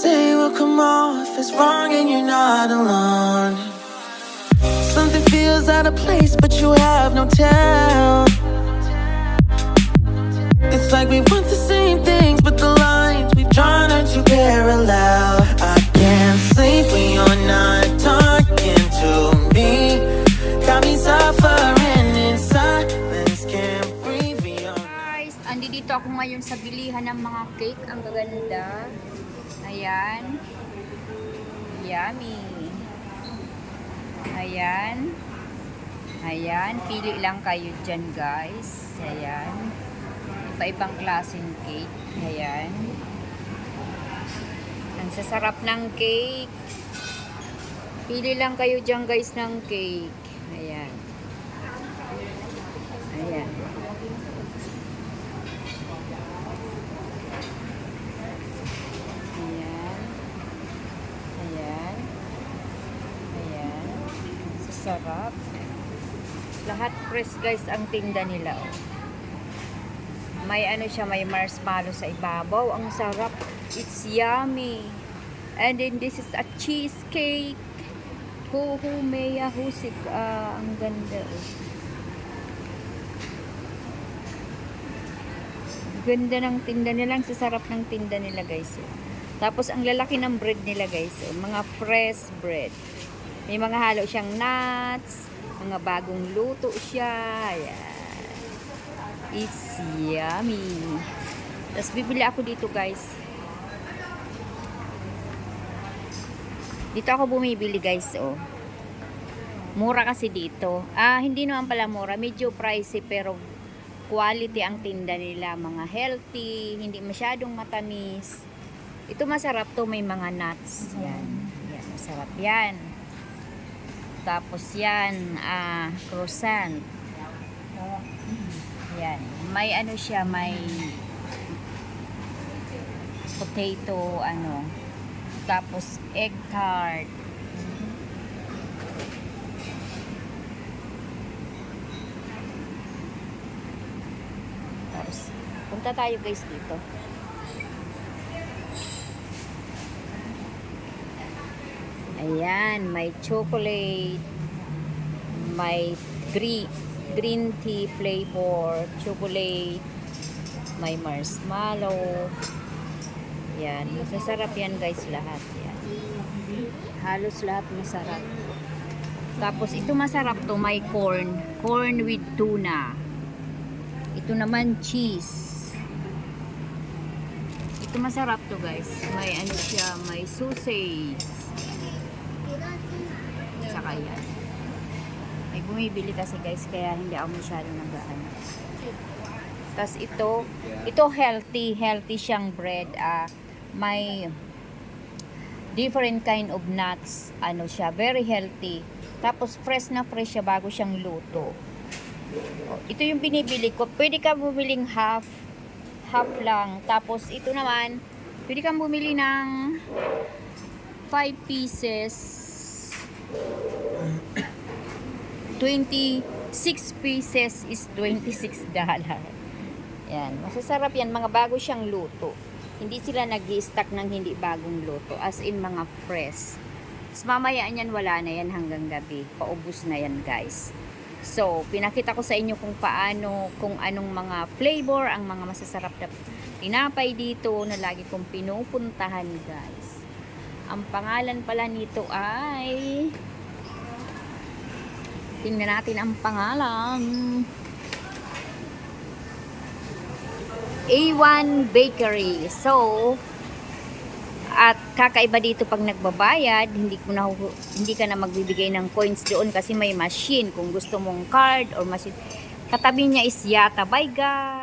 say will come off as wrong and you're not alone. Something feels out of place, but you have no tell. It's like we want the same things, but the lines we've drawn are too parallel. I can't sleep when you're not talking to me. Got me suffering in silence, can't breathe beyond. Guys, andito ako ngayon sa bilihan ng mga cake. Ang gaganda. Ayan. Yummy. Ayan. Ayan. Pili lang kayo dyan, guys. Ayan. Iba-ibang klaseng cake. Ayan. Ang sasarap ng cake. Pili lang kayo dyan, guys, ng cake. Ayan. Ayan. Ayan. Ayan. Sasarap. Lahat fresh, guys, ang tinda nila. May ano siya, may marshmallow sa ibabaw. Ang sarap. It's yummy. And then this is a cheesecake. Meya husik. Ang ganda. Ganda ng tinda nila. Ang sasarap ng tinda nila, guys. Tapos ang lalaki ng bread nila, guys. Mga fresh bread. May mga halo siyang nuts. Mga bagong luto siya. Ayan. It's yummy. Tapos bibili ako dito, guys. Dito ako bumibili, guys, oh. Mura kasi dito. Hindi naman pala mura. Medyo pricey pero quality ang tinda nila. Mga healthy, hindi masyadong matamis. Ito masarap to, may mga nuts. Yan. Yan, masarap yan. Tapos yan, croissant. Yan. May ano siya, may potato, ano. Tapos egg tart. Tapos punta tayo, guys, dito. Ayan, may chocolate, may green tea flavor, chocolate, may marshmallow. Yan, masasarap yan, guys, lahat. Yan. Halos lahat masarap. Tapos ito masarap to, may corn with tuna. Ito naman cheese. Ito masarap to, guys. May ano siya, may sausage. Saka yan. May bumibili kasi, guys, kaya hindi ako masyadong nag-ano. Tapos ito healthy siyang bread. May different kind of nuts. Ano siya, very healthy. Tapos fresh siya bago siyang luto. Ito yung binibili ko. Pwede ka bumiling half lang. Tapos ito naman, pwede kang bumili ng 5 pieces. 26 pieces is $26. Yan, masasarap yan, mga bago siyang luto. Hindi sila nag-i-stack ng hindi bagong luto, as in mga fresh. Tapos mamaya yan, wala na yan hanggang gabi. Paubos na yan, guys. So, pinakita ko sa inyo kung anong mga flavor, ang mga masasarap na tinapay dito na lagi kong pinupuntahan, guys. Ang pangalan pala nito ay, tingnan natin ang pangalan. A1 Bakery. So, at kakaiba dito pag nagbabayad, hindi ka na magbibigay ng coins doon kasi may machine. Kung gusto mong card or machine, katabi niya is Yata. Bye, guys!